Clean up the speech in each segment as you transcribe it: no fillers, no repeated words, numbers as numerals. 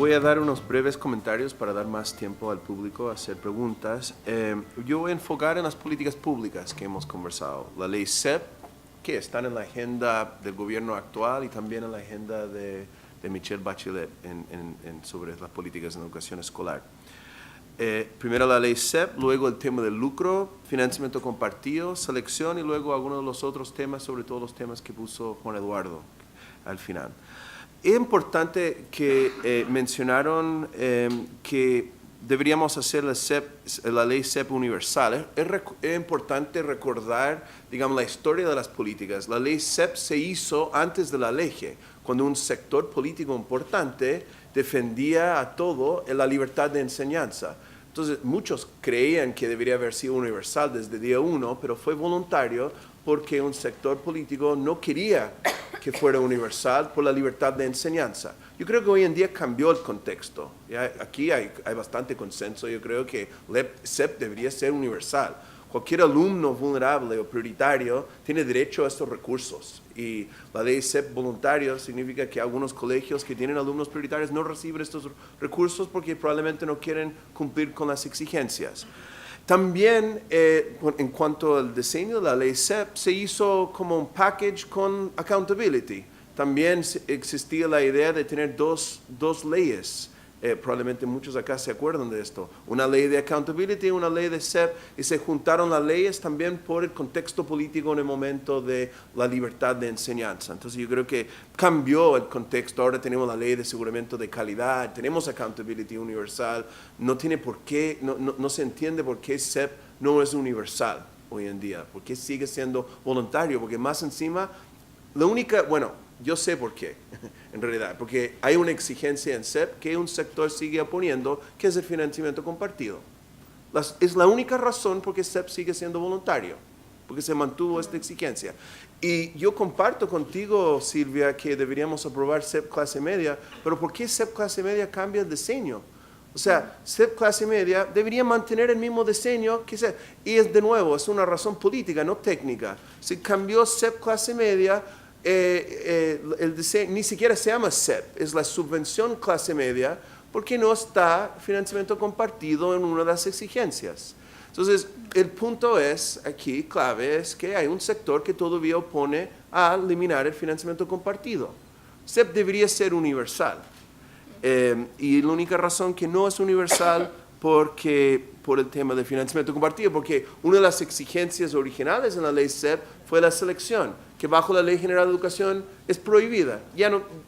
Voy a dar unos breves comentarios para dar más tiempo al público a hacer preguntas. Yo voy a enfocar en las políticas públicas que hemos conversado. La ley CEP, que están en la agenda del gobierno actual y también en la agenda de Michelle Bachelet sobre las políticas de educación escolar. Primero la ley CEP, luego el tema del lucro, financiamiento compartido, selección y luego algunos de los otros temas, sobre todo los temas que puso Juan Eduardo al final. Es importante que mencionaron que deberíamos hacer la ley CEP universal. Es importante recordar, digamos, la historia de las políticas. La ley CEP se hizo antes de la LEGE, cuando un sector político importante defendía a todo en la libertad de enseñanza. Entonces, muchos creían que debería haber sido universal desde día uno, pero fue voluntario porque un sector político no quería que fuera universal por la libertad de enseñanza. Yo creo que hoy en día cambió el contexto. Aquí hay bastante consenso. Yo creo que CEP debería ser universal. Cualquier alumno vulnerable o prioritario tiene derecho a estos recursos. Y la ley CEP voluntario significa que algunos colegios que tienen alumnos prioritarios no reciben estos recursos porque probablemente no quieren cumplir con las exigencias. También, en cuanto al diseño de la ley CEP, se hizo como un package con accountability. También existía la idea de tener dos leyes. Probablemente muchos acá se acuerdan de esto. Una ley de accountability y una ley de CEP, y se juntaron las leyes también por el contexto político en el momento de la libertad de enseñanza. Entonces yo creo que cambió el contexto. Ahora tenemos la ley de aseguramiento de calidad, tenemos accountability universal. No tiene por qué, no se entiende por qué CEP no es universal hoy en día, por qué sigue siendo voluntario, porque más encima, yo sé por qué, en realidad, porque hay una exigencia en CEP que un sector sigue oponiendo, que es el financiamiento compartido. Es la única razón por qué CEP sigue siendo voluntario, porque se mantuvo esta exigencia. Y yo comparto contigo, Silvia, que deberíamos aprobar CEP clase media, pero ¿por qué CEP clase media cambia el diseño? O sea, CEP clase media debería mantener el mismo diseño que CEP. Y de nuevo, es una razón política, no técnica. Se cambió CEP clase media. El diseño ni siquiera se llama CEP, es la subvención clase media, porque no está financiamiento compartido en una de las exigencias. Entonces, el punto aquí clave es que hay un sector que todavía opone a eliminar el financiamiento compartido. CEP debería ser universal. Y la única razón que no es universal por el tema del financiamiento compartido, porque una de las exigencias originales en la ley CEP fue la selección, que bajo la Ley General de Educación es prohibida.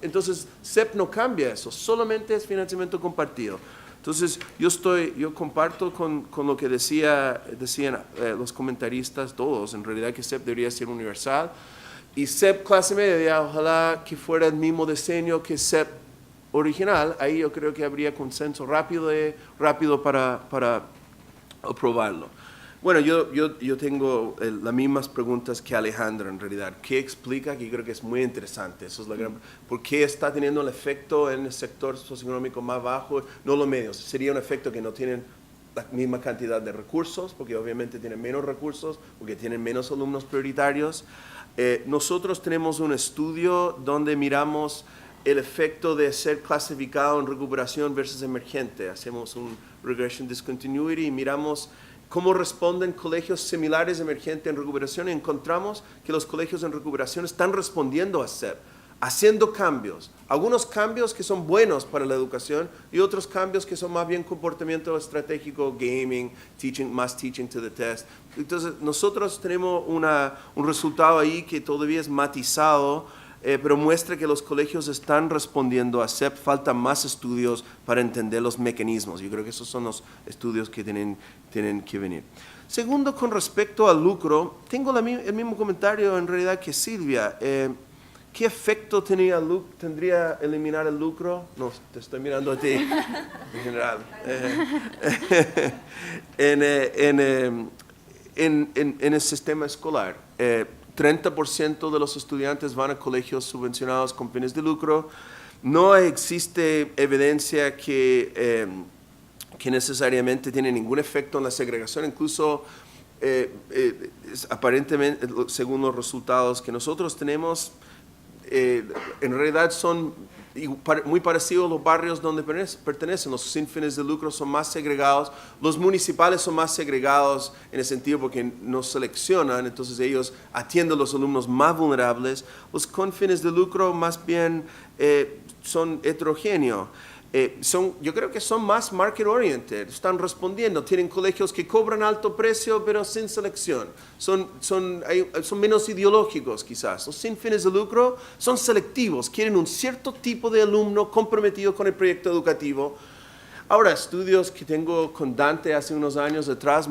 Entonces, CEP no cambia eso, solamente es financiamiento compartido. Entonces, yo comparto con lo que decían los comentaristas todos, en realidad que CEP debería ser universal. Y CEP clase media, ojalá que fuera el mismo diseño que CEP original. Ahí yo creo que habría consenso rápido para aprobarlo. Bueno, yo tengo las mismas preguntas que Alejandra en realidad. ¿Qué explica? Que yo creo que es muy interesante. Eso es ¿por qué está teniendo el efecto en el sector socioeconómico más bajo? No los medios. Sería un efecto que no tienen la misma cantidad de recursos, porque obviamente tienen menos recursos, porque tienen menos alumnos prioritarios. Nosotros tenemos un estudio donde miramos el efecto de ser clasificado en recuperación versus emergente. Hacemos un regression discontinuity y miramos cómo responden colegios similares emergentes en recuperación, y encontramos que los colegios en recuperación están respondiendo a CEP, haciendo cambios. Algunos cambios que son buenos para la educación y otros cambios que son más bien comportamiento estratégico, gaming, más teaching to the test. Entonces, nosotros tenemos un resultado ahí que todavía es matizado, pero muestra que los colegios están respondiendo a CEP. Faltan más estudios para entender los mecanismos. Yo creo que esos son los estudios que tienen que venir. Segundo, con respecto al lucro, tengo el mismo comentario en realidad que Silvia. ¿Qué efecto tendría eliminar el lucro? No, te estoy mirando a ti, en general. En el sistema escolar, 30% de los estudiantes van a colegios subvencionados con fines de lucro. No existe evidencia que necesariamente tiene ningún efecto en la segregación. Incluso, aparentemente, según los resultados que nosotros tenemos, en realidad son muy parecido a los barrios donde pertenecen. Los sin fines de lucro son más segregados, los municipales son más segregados en el sentido porque no seleccionan, entonces ellos atienden a los alumnos más vulnerables. Los con fines de lucro más bien son heterogéneos. Yo creo que son más market oriented, están respondiendo, tienen colegios que cobran alto precio pero sin selección, son menos ideológicos quizás. Los sin fines de lucro son selectivos, quieren un cierto tipo de alumno comprometido con el proyecto educativo. Ahora, estudios que tengo con Dante hace unos años atrás,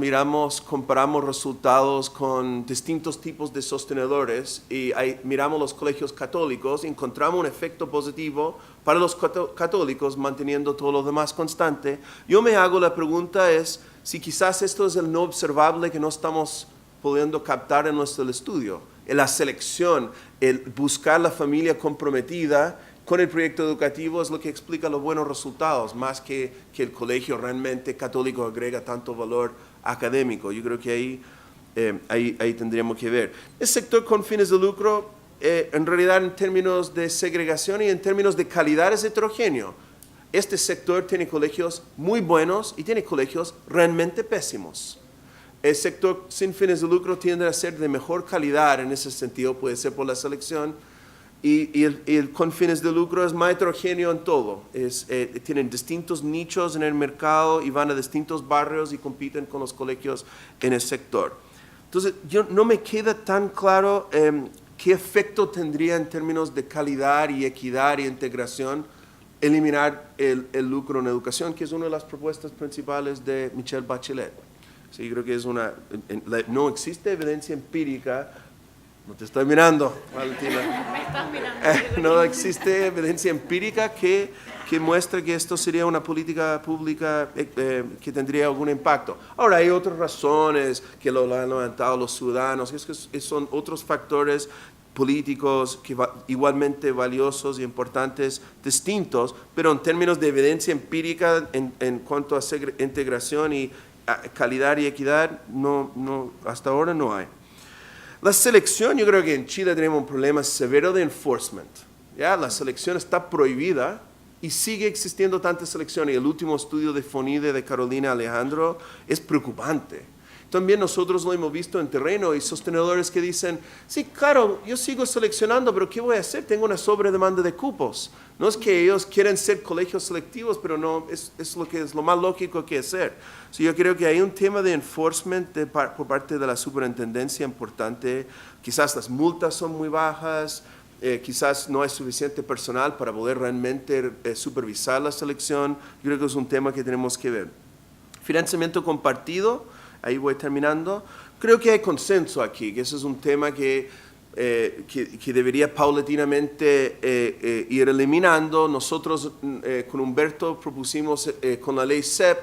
comparamos resultados con distintos tipos de sostenedores y miramos los colegios católicos y encontramos un efecto positivo para los católicos manteniendo todo lo demás constante. Yo me hago la pregunta es si quizás esto es el no observable que no estamos pudiendo captar en nuestro estudio. La selección, el buscar la familia comprometida con el proyecto educativo es lo que explica los buenos resultados, más que el colegio realmente católico agrega tanto valor académico. Yo creo que ahí tendríamos que ver. El sector con fines de lucro, en realidad en términos de segregación y en términos de calidad es heterogéneo. Este sector tiene colegios muy buenos y tiene colegios realmente pésimos. El sector sin fines de lucro tiende a ser de mejor calidad en ese sentido, puede ser por la selección, y el con fines de lucro es más heterogéneo en todo. Tienen distintos nichos en el mercado y van a distintos barrios y compiten con los colegios en el sector. Entonces, no me queda tan claro qué efecto tendría en términos de calidad y equidad y integración eliminar el lucro en educación, que es una de las propuestas principales de Michelle Bachelet. Sí, creo que no existe evidencia empírica. No te estoy mirando, Valentina. Me estás mirando. No existe evidencia empírica que muestre que esto sería una política pública que tendría algún impacto. Ahora, hay otras razones que lo han levantado los ciudadanos, que son otros factores políticos igualmente valiosos y importantes, distintos, pero en términos de evidencia empírica en cuanto a integración y calidad y equidad, hasta ahora no hay. La selección, yo creo que en Chile tenemos un problema severo de enforcement. ¿Ya? La selección está prohibida y sigue existiendo tanta selección. Y el último estudio de FONIDE de Carolina Alejandro es preocupante. También nosotros lo hemos visto en terreno y sostenedores que dicen, sí, claro, yo sigo seleccionando, pero ¿qué voy a hacer? Tengo una sobredemanda de cupos. No es que ellos quieren ser colegios selectivos, pero no es lo más lógico que hacer. So, yo creo que hay un tema de enforcement por parte de la superintendencia importante. Quizás las multas son muy bajas, quizás no hay suficiente personal para poder realmente supervisar la selección. Yo creo que es un tema que tenemos que ver. Financiamiento compartido, ahí voy terminando. Creo que hay consenso aquí, que ese es un tema que debería paulatinamente ir eliminando. Nosotros con Humberto propusimos con la ley CEP,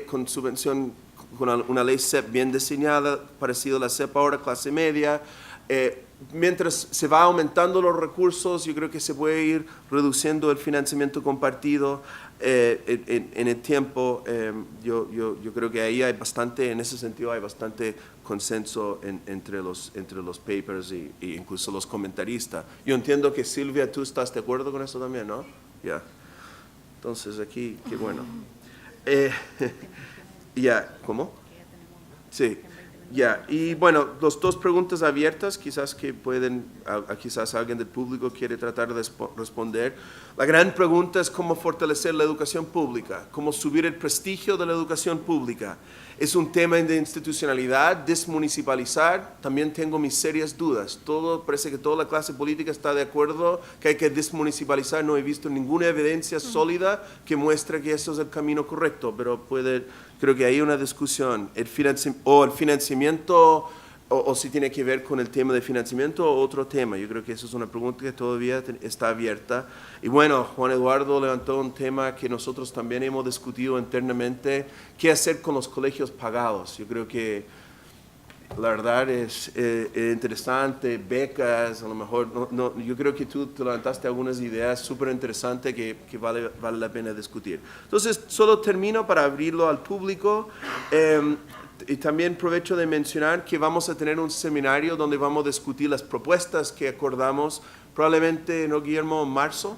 con subvención, con una ley CEP bien diseñada, parecido a la CEP ahora, clase media. Mientras se va aumentando los recursos, yo creo que se puede ir reduciendo el financiamiento compartido en el tiempo. Yo creo que ahí hay bastante, en ese sentido hay bastante consenso entre los papers e incluso los comentaristas. Yo entiendo que Silvia, tú estás de acuerdo con eso también, ¿no? Ya. Entonces aquí, qué bueno. ¿Cómo? Sí. Y bueno, las dos preguntas abiertas, quizás que quizás alguien del público quiere tratar de responder. La gran pregunta es cómo fortalecer la educación pública, cómo subir el prestigio de la educación pública. Es un tema de institucionalidad, desmunicipalizar. También tengo mis serias dudas. Parece que toda la clase política está de acuerdo que hay que desmunicipalizar. No he visto ninguna evidencia sólida que muestre que eso es el camino correcto, pero creo que hay una discusión. El financiamiento, o si tiene que ver con el tema de financiamiento o otro tema. Yo creo que eso es una pregunta que todavía está abierta. Y bueno, Juan Eduardo levantó un tema que nosotros también hemos discutido internamente, qué hacer con los colegios pagados. Yo creo que la verdad es interesante, becas, a lo mejor, yo creo que tú te levantaste algunas ideas súper interesantes que vale la pena discutir. Entonces, solo termino para abrirlo al público. Y también aprovecho de mencionar que vamos a tener un seminario donde vamos a discutir las propuestas que acordamos, probablemente, ¿no, Guillermo?, en marzo.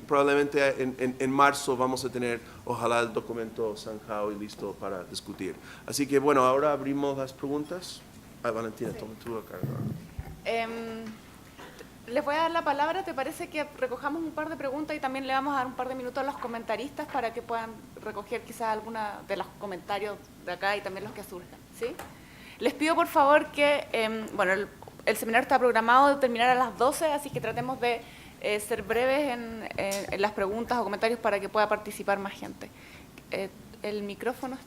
Probablemente en marzo vamos a tener, ojalá, el documento zanjado y listo para discutir. Así que, bueno, ahora abrimos las preguntas. Valentina, toma tú acá. Les voy a dar la palabra. ¿Te parece que recojamos un par de preguntas y también le vamos a dar un par de minutos a los comentaristas para que puedan recoger quizás alguna de los comentarios de acá y también los que surjan? ¿Sí? Les pido por favor que, bueno, el seminario está programado de terminar a las 12, así que tratemos de ser breves en las preguntas o comentarios para que pueda participar más gente. El micrófono.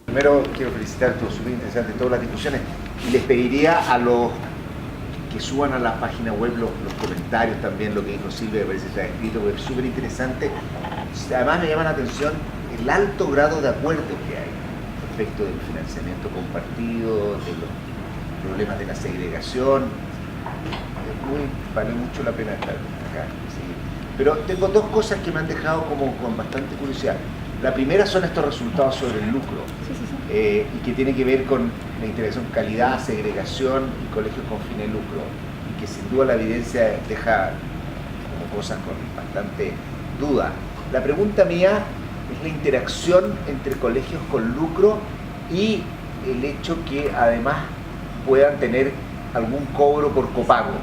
Primero quiero felicitar, todo súper interesante todas las discusiones, y les pediría a los que suban a la página web los comentarios también, lo que dijo Silvia, me parece que está escrito, porque es súper interesante. Además me llama la atención el alto grado de acuerdo que hay respecto del financiamiento compartido, de los problemas de la segregación. Vale mucho la pena estar acá. ¿Sí? Pero tengo dos cosas que me han dejado como con bastante curiosidad. La primera son estos resultados sobre el lucro, y que tiene que ver con la integración, calidad, segregación y colegios con fines de lucro, y que sin duda la evidencia deja como cosas con bastante duda. La pregunta mía es la interacción entre colegios con lucro y el hecho que además puedan tener algún cobro por copago.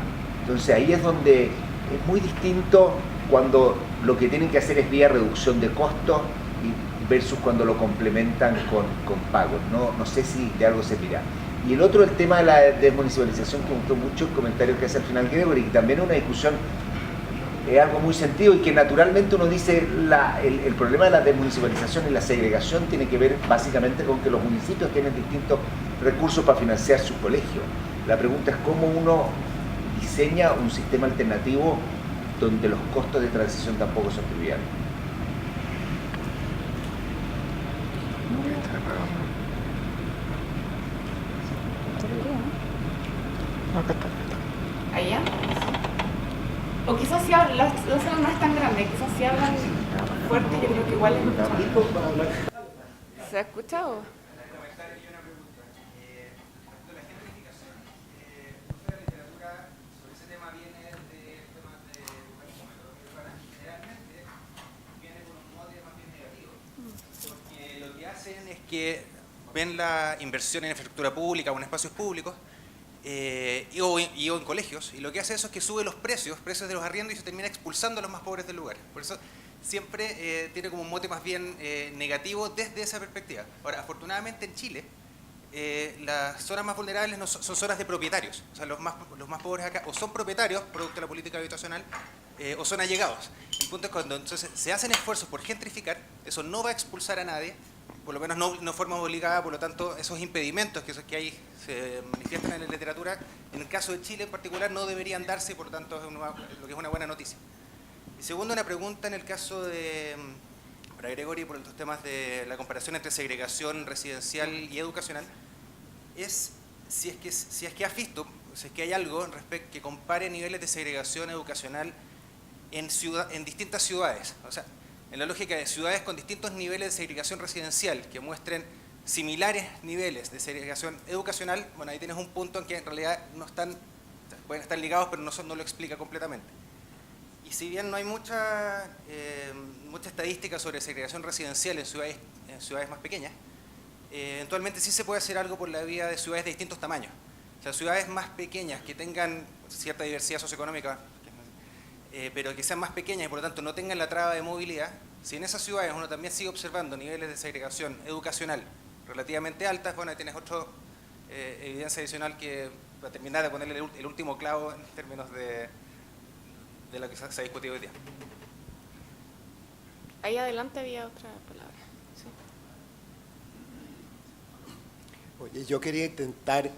Entonces ahí es donde es muy distinto cuando lo que tienen que hacer es vía reducción de costos versus cuando lo complementan con pagos. No sé si de algo servirá. Y el otro, el tema de la desmunicipalización, que me gustó mucho el comentario que hace al final Gregory, que también es una discusión, es algo muy sentido, y que naturalmente uno dice el problema de la desmunicipalización y la segregación tiene que ver básicamente con que los municipios tienen distintos recursos para financiar sus colegios. La pregunta es cómo uno diseña un sistema alternativo donde los costos de transición tampoco son triviales. ¿Allá? O quizás si hablan, la sala no es tan grande, quizás si hablan fuerte, yo creo que igual es mucho más. ¿Se ha escuchado? Es que ven la inversión en infraestructura pública o en espacios públicos y o en colegios, y lo que hace eso es que sube los precios de los arriendos y se termina expulsando a los más pobres del lugar. Por eso siempre tiene como un mote más bien negativo desde esa perspectiva. Ahora, afortunadamente en Chile, las zonas más vulnerables no son zonas de propietarios. O sea, los más pobres acá o son propietarios, producto de la política habitacional, o son allegados. El punto es cuando entonces se hacen esfuerzos por gentrificar, eso no va a expulsar a nadie, por lo menos no forma obligada. Por lo tanto, esos impedimentos que ahí se manifiestan en la literatura, en el caso de Chile en particular, no deberían darse, y por lo tanto lo que es una buena noticia. Y segundo, una pregunta en el caso de, para Gregory, por los temas de la comparación entre segregación residencial y educacional, es si es que has visto, si es que hay algo respecto que compare niveles de segregación educacional en distintas ciudades. O sea, en la lógica de ciudades con distintos niveles de segregación residencial que muestren similares niveles de segregación educacional, bueno, ahí tienes un punto en que en realidad pueden estar ligados, pero no lo explica completamente. Y si bien no hay mucha estadística sobre segregación residencial en ciudades más pequeñas, eventualmente sí se puede hacer algo por la vía de ciudades de distintos tamaños. O sea, ciudades más pequeñas que tengan cierta diversidad socioeconómica, pero que sean más pequeñas y por lo tanto no tengan la traba de movilidad, si en esas ciudades uno también sigue observando niveles de segregación educacional relativamente altas, bueno, ahí tienes otra evidencia adicional que va a terminar de ponerle el último clavo en términos de lo que se ha discutido hoy día. Ahí adelante había otra palabra. Sí. Oye, yo quería intentar,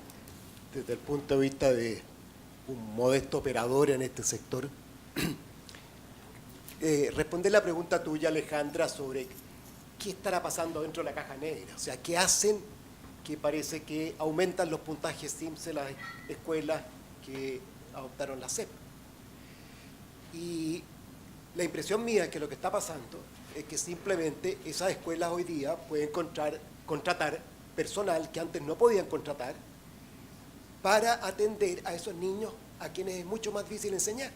desde el punto de vista de un modesto operador en este sector, responder la pregunta tuya, Alejandra, sobre qué estará pasando dentro de la caja negra. O sea, ¿qué hacen que parece que aumentan los puntajes SIMS en las escuelas que adoptaron la SEP? Y la impresión mía es que lo que está pasando es que simplemente esas escuelas hoy día pueden contratar personal que antes no podían contratar, para atender a esos niños a quienes es mucho más difícil enseñar.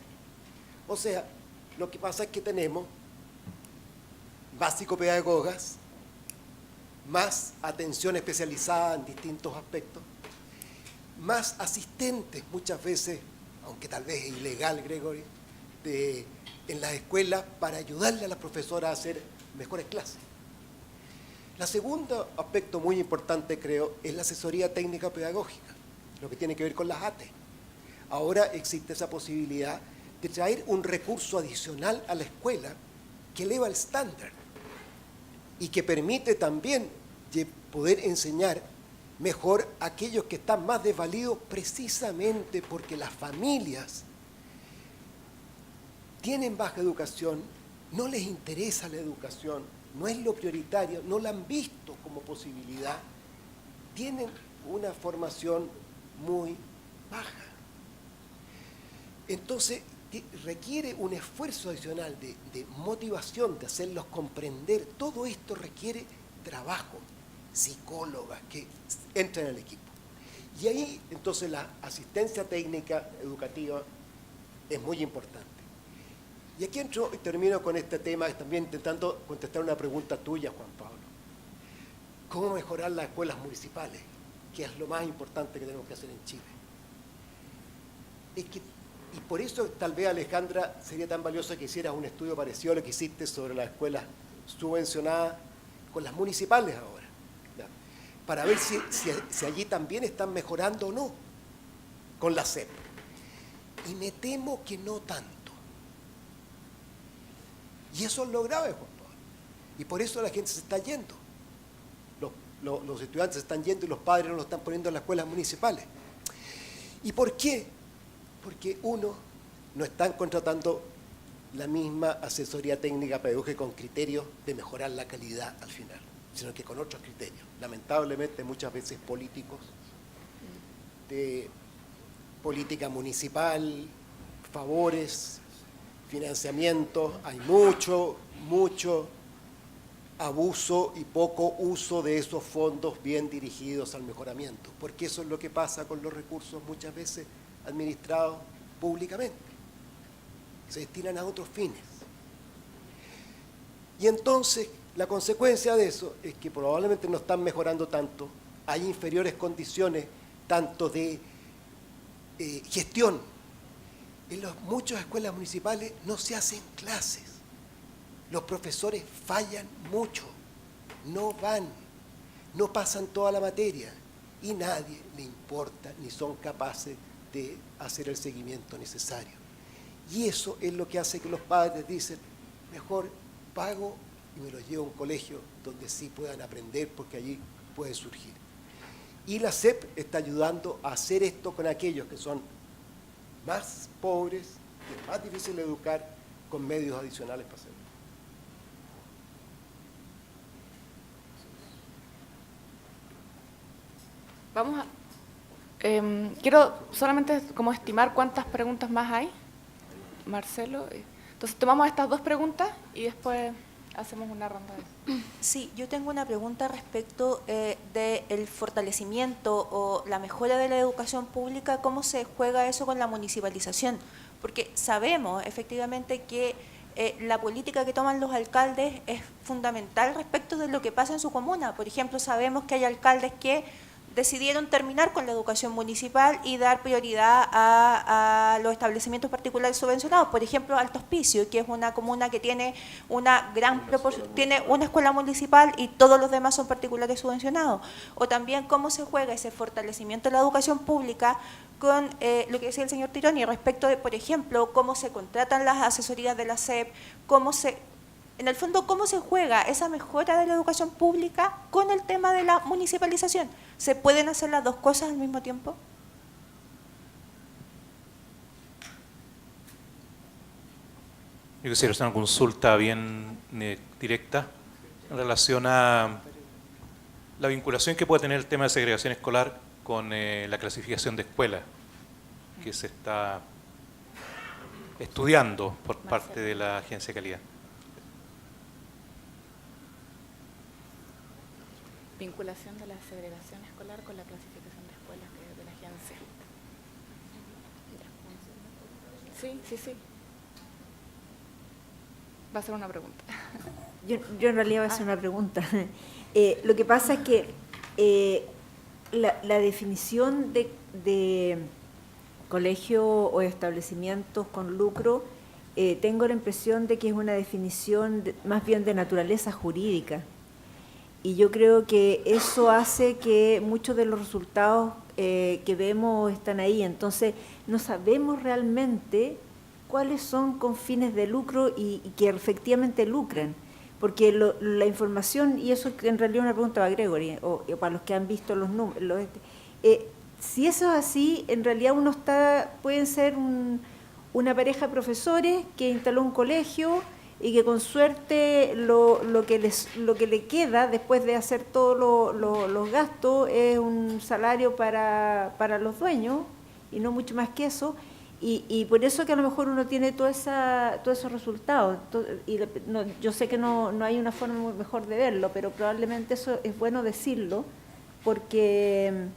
O sea, lo que pasa es que tenemos básico-pedagogas, más atención especializada en distintos aspectos, más asistentes muchas veces, aunque tal vez es ilegal, Gregory, en las escuelas para ayudarle a las profesoras a hacer mejores clases. El segundo aspecto muy importante, creo, es la asesoría técnica pedagógica, lo que tiene que ver con las ATE. Ahora existe esa posibilidad de traer un recurso adicional a la escuela que eleva el estándar y que permite también poder enseñar mejor a aquellos que están más desvalidos, precisamente porque las familias tienen baja educación, no les interesa la educación, no es lo prioritario, no la han visto como posibilidad, tienen una formación muy baja. Entonces, requiere un esfuerzo adicional de motivación, de hacerlos comprender. Todo esto requiere trabajo, psicólogas que entran al equipo. Y ahí, entonces, la asistencia técnica educativa es muy importante. Y aquí entro y termino con este tema, también intentando contestar una pregunta tuya, Juan Pablo. ¿Cómo mejorar las escuelas municipales? Que es lo más importante que tenemos que hacer en Chile. Y por eso, tal vez, Alejandra, sería tan valioso que hicieras un estudio parecido a lo que hiciste sobre las escuelas subvencionadas con las municipales ahora, ¿ya? Para ver si allí también están mejorando o no con la SEP. Y me temo que no tanto. Y eso es lo grave, Juan Pablo. Y por eso la gente se está yendo. Los estudiantes se están yendo y los padres no lo están poniendo en las escuelas municipales. ¿Y por qué? Porque uno, no están contratando la misma asesoría técnica pedagógica con criterios de mejorar la calidad al final, sino que con otros criterios, lamentablemente muchas veces políticos, de política municipal, favores, financiamientos. Hay mucho abuso y poco uso de esos fondos bien dirigidos al mejoramiento, porque eso es lo que pasa con los recursos muchas veces administrados públicamente, se destinan a otros fines. Y entonces la consecuencia de eso es que probablemente no están mejorando tanto, hay inferiores condiciones tanto de gestión. En muchas escuelas municipales no se hacen clases, los profesores fallan mucho, no van, no pasan toda la materia y nadie le importa ni son capaces de hacer el seguimiento necesario. Y eso es lo que hace que los padres dicen, mejor pago y me los llevo a un colegio donde sí puedan aprender, porque allí puede surgir. Y la SEP está ayudando a hacer esto con aquellos que son más pobres, que es más difícil educar, con medios adicionales para hacerlo. Vamos a... quiero solamente como estimar cuántas preguntas más hay, Marcelo. Entonces tomamos estas dos preguntas y después hacemos una ronda de... Sí, yo tengo una pregunta respecto del fortalecimiento o la mejora de la educación pública, ¿cómo se juega eso con la municipalización? Porque sabemos efectivamente que la política que toman los alcaldes es fundamental respecto de lo que pasa en su comuna. Por ejemplo, sabemos que hay alcaldes que decidieron terminar con la educación municipal y dar prioridad a los establecimientos particulares subvencionados. Por ejemplo, Alto Hospicio, que es una comuna que tiene una gran proporción, tiene una escuela municipal y todos los demás son particulares subvencionados. O también cómo se juega ese fortalecimiento de la educación pública con lo que decía el señor Tironi respecto de, por ejemplo, cómo se contratan las asesorías de la SEP, en el fondo, ¿cómo se juega esa mejora de la educación pública con el tema de la municipalización? ¿Se pueden hacer las dos cosas al mismo tiempo? Yo quisiera hacer una consulta bien directa en relación a la vinculación que puede tener el tema de segregación escolar con la clasificación de escuelas que se está estudiando por parte de la Agencia de Calidad. Vinculación de la segregación escolar con la clasificación de escuelas que es de la agencia. Sí, sí, sí. Va a ser una pregunta. Yo en realidad voy a hacer una pregunta. Lo que pasa es que la definición de colegio o establecimientos con lucro, tengo la impresión de que es una definición más bien de naturaleza jurídica. Y yo creo que eso hace que muchos de los resultados que vemos están ahí. Entonces, no sabemos realmente cuáles son con fines de lucro y que efectivamente lucran. Porque la información, y eso en realidad es una pregunta para Gregory, o para los que han visto los números, si eso es así, en realidad pueden ser una pareja de profesores que instaló un colegio y que con suerte lo que le queda después de hacer todos los gastos es un salario para los dueños y no mucho más que eso. Y por eso que a lo mejor uno tiene todos esos resultados. Yo sé que no hay una forma mejor de verlo, pero probablemente eso es bueno decirlo, porque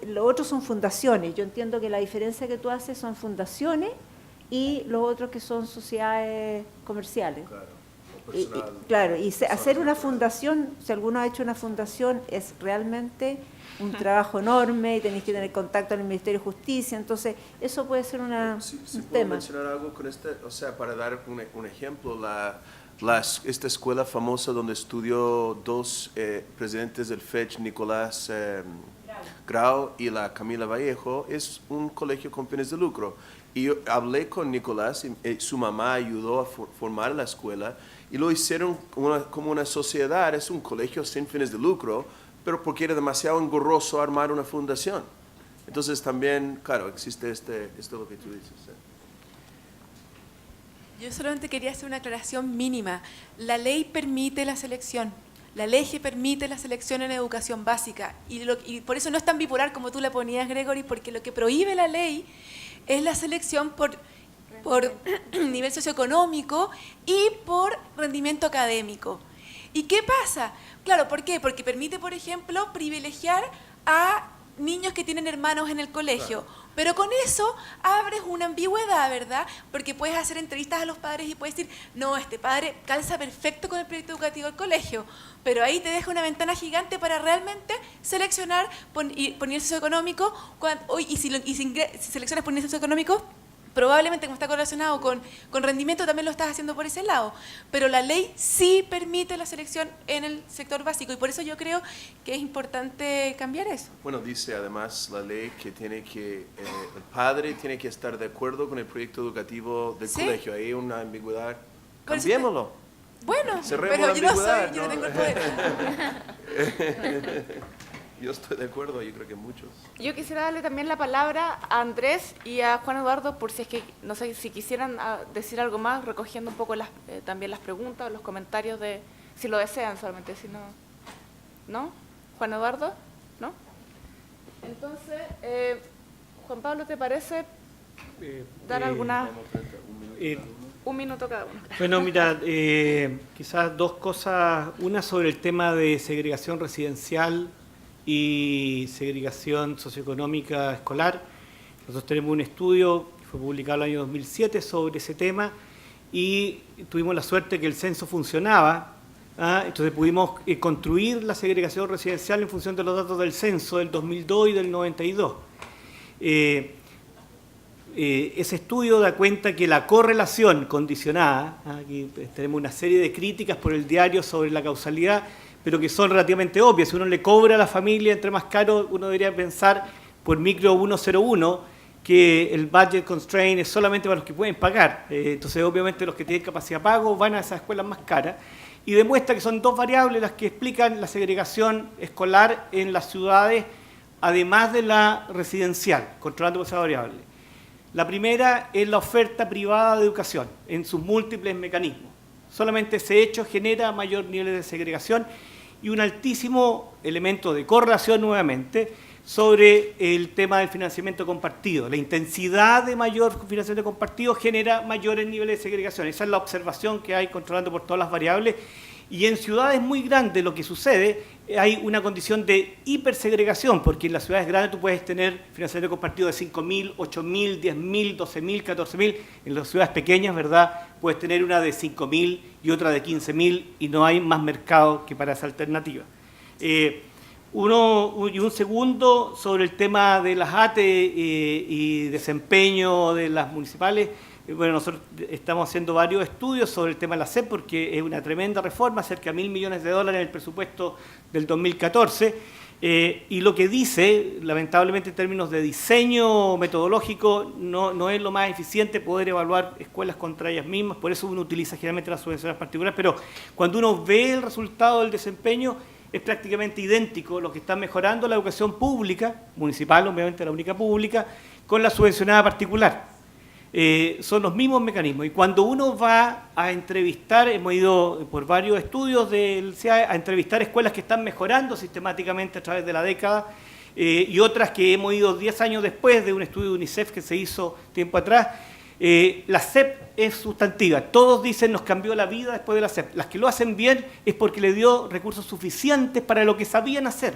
los otros son fundaciones. Yo entiendo que la diferencia que tú haces son fundaciones y los otros que son sociedades comerciales. Claro, o personal. Claro, y hacer una fundación, si alguno ha hecho una fundación, es realmente un trabajo enorme y tenéis que tener contacto con el Ministerio de Justicia, entonces eso puede ser un Si puedo tema. mencionar algo con o sea, para dar un ejemplo, esta escuela famosa donde estudió dos presidentes del FECH, Nicolás Grau y la Camila Vallejo, es un colegio con fines de lucro. Y yo hablé con Nicolás, y su mamá ayudó a formar la escuela, y lo hicieron como una sociedad, es un colegio sin fines de lucro, pero porque era demasiado engorroso armar una fundación. Entonces también, claro, existe esto es lo que tú dices. Yo solamente quería hacer una aclaración mínima. La ley permite la selección. La ley permite la selección en educación básica. Y por eso no es tan bipolar como tú la ponías, Gregory, porque lo que prohíbe la ley es la selección por nivel socioeconómico y por rendimiento académico. ¿Y qué pasa? Claro, ¿por qué? Porque permite, por ejemplo, privilegiar a niños que tienen hermanos en el colegio. Claro. Pero con eso abres una ambigüedad, ¿verdad? Porque puedes hacer entrevistas a los padres y puedes decir, no, este padre calza perfecto con el proyecto educativo del colegio. Pero ahí te deja una ventana gigante para realmente seleccionar por nivel socioeconómico. Y si seleccionas por nivel socioeconómico, probablemente como está correlacionado con rendimiento, también lo estás haciendo por ese lado. Pero la ley sí permite la selección en el sector básico y por eso yo creo que es importante cambiar eso. Bueno, dice además la ley que el padre tiene que estar de acuerdo con el proyecto educativo del colegio. Hay una ambigüedad. Cambiémoslo. Bueno, cerremos pero la ambigüedad, yo no tengo el poder. Yo estoy de acuerdo, yo creo que muchos. Yo quisiera darle también la palabra a Andrés y a Juan Eduardo, por si es que, no sé, si quisieran decir algo más, recogiendo un poco también las preguntas o los comentarios si lo desean solamente, si no. ¿No? ¿Juan Eduardo? ¿No? Entonces, Juan Pablo, ¿te parece dar alguna... un minuto cada uno. Bueno, mira, quizás dos cosas. Una sobre el tema de segregación residencial y segregación socioeconómica escolar. Nosotros tenemos un estudio que fue publicado en el año 2007 sobre ese tema y tuvimos la suerte que el censo funcionaba. Entonces pudimos construir la segregación residencial en función de los datos del censo del 2002 y del 92. Ese estudio da cuenta que la correlación condicionada, aquí tenemos una serie de críticas por el diario sobre la causalidad, pero que son relativamente obvias. Si uno le cobra a la familia entre más caro, uno debería pensar por micro 101 que el budget constraint es solamente para los que pueden pagar. Entonces, obviamente, los que tienen capacidad de pago van a esas escuelas más caras. Y demuestra que son dos variables las que explican la segregación escolar en las ciudades, además de la residencial, controlando esa variable. La primera es la oferta privada de educación en sus múltiples mecanismos. Solamente ese hecho genera mayor nivel de segregación y un altísimo elemento de correlación nuevamente sobre el tema del financiamiento compartido. La intensidad de mayor financiamiento compartido genera mayores niveles de segregación. Esa es la observación que hay controlando por todas las variables. Y en ciudades muy grandes lo que sucede hay una condición de hipersegregación, porque en las ciudades grandes tú puedes tener financiamiento compartido de 5.000, 8.000, 10.000, 12.000, 14.000. En las ciudades pequeñas, ¿verdad?, puedes tener una de 5.000 y otra de 15.000 y no hay más mercado que para esa alternativa. Un segundo sobre el tema de las ATE y desempeño de las municipales. Bueno, nosotros estamos haciendo varios estudios sobre el tema de la SEP porque es una tremenda reforma, cerca de $1.000 millones en el presupuesto del 2014, y lo que dice, lamentablemente en términos de diseño metodológico, no es lo más eficiente poder evaluar escuelas contra ellas mismas, por eso uno utiliza generalmente las subvenciones particulares, pero cuando uno ve el resultado del desempeño, es prácticamente idéntico lo que está mejorando la educación pública, municipal, obviamente la única pública, con la subvencionada particular. Son los mismos mecanismos. Y cuando uno va a entrevistar, hemos ido por varios estudios del CIAE a entrevistar escuelas que están mejorando sistemáticamente a través de la década y otras que hemos ido 10 años después de un estudio de UNICEF que se hizo tiempo atrás. La SEP es sustantiva. Todos dicen nos cambió la vida después de la SEP. Las que lo hacen bien es porque le dio recursos suficientes para lo que sabían hacer.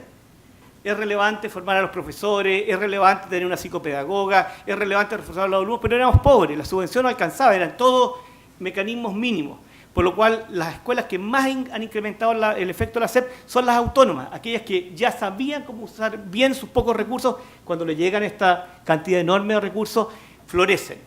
Es relevante formar a los profesores, es relevante tener una psicopedagoga, es relevante reforzar a los alumnos, pero éramos pobres, la subvención no alcanzaba, eran todos mecanismos mínimos. Por lo cual, las escuelas que más han incrementado el efecto de la SEP son las autónomas, aquellas que ya sabían cómo usar bien sus pocos recursos, cuando le llegan esta cantidad enorme de recursos, florecen,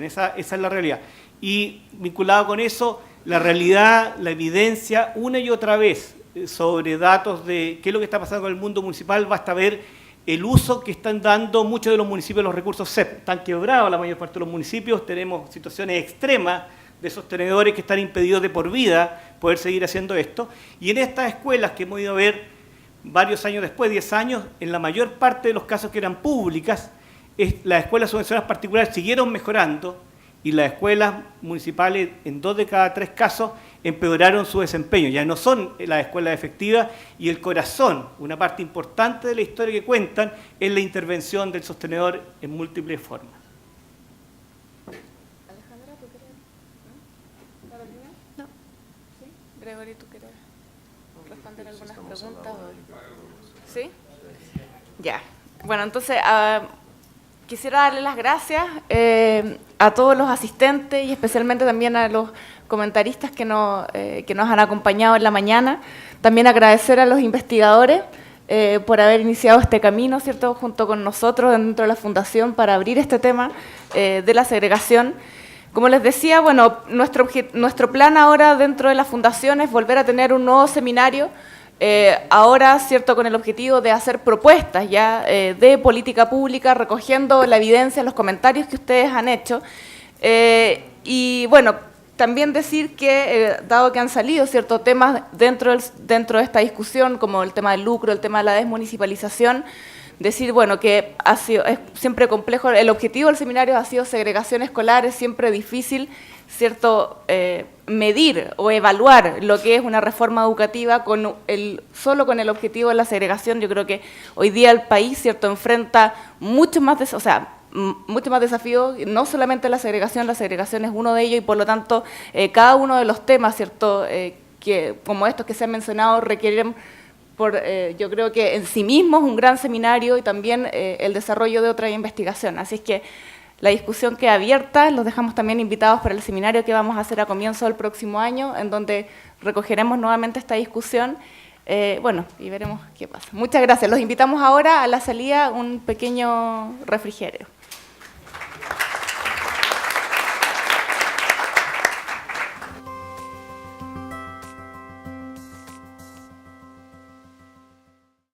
esa es la realidad. Y vinculado con eso, la realidad, la evidencia, una y otra vez, sobre datos de qué es lo que está pasando con el mundo municipal, basta ver el uso que están dando muchos de los municipios de los recursos SEP. Están quebrados la mayor parte de los municipios, tenemos situaciones extremas de sostenedores que están impedidos de por vida poder seguir haciendo esto. Y en estas escuelas que hemos ido a ver varios años después, 10 años, en la mayor parte de los casos que eran públicas, las escuelas subvencionadas particulares siguieron mejorando y las escuelas municipales, en 2 de cada 3 casos, empeoraron su desempeño. Ya no son las escuelas efectivas y el corazón, una parte importante de la historia que cuentan, es la intervención del sostenedor en múltiples formas. Alejandra, ¿tú quieres? ¿Carolina? No. ¿Sí? Gregory, ¿tú quieres responder algunas preguntas? ¿Sí? Ya. Bueno, entonces quisiera darle las gracias a todos los asistentes y especialmente también a los comentaristas que nos han acompañado en la mañana. También agradecer a los investigadores por haber iniciado este camino, ¿cierto?, junto con nosotros dentro de la Fundación para abrir este tema de la segregación. Como les decía, bueno, nuestro plan ahora dentro de la Fundación es volver a tener un nuevo seminario, ahora, ¿cierto?, con el objetivo de hacer propuestas ya de política pública, recogiendo la evidencia, los comentarios que ustedes han hecho. Y bueno, también decir que, dado que han salido ciertos temas dentro de esta discusión, como el tema del lucro, el tema de la desmunicipalización, decir, bueno, que es siempre complejo, el objetivo del seminario ha sido segregación escolar, es siempre difícil, ¿cierto?, medir o evaluar lo que es una reforma educativa solo con el objetivo de la segregación. Yo creo que hoy día el país, ¿cierto?, enfrenta mucho más desafíos, no solamente la segregación es uno de ellos y por lo tanto cada uno de los temas, ¿cierto?, que como estos que se han mencionado requieren, yo creo que en sí mismos un gran seminario y también el desarrollo de otra investigación. Así es que la discusión queda abierta, los dejamos también invitados para el seminario que vamos a hacer a comienzo del próximo año, en donde recogeremos nuevamente esta discusión. Bueno, y veremos qué pasa. Muchas gracias. Los invitamos ahora a la salida un pequeño refrigerio.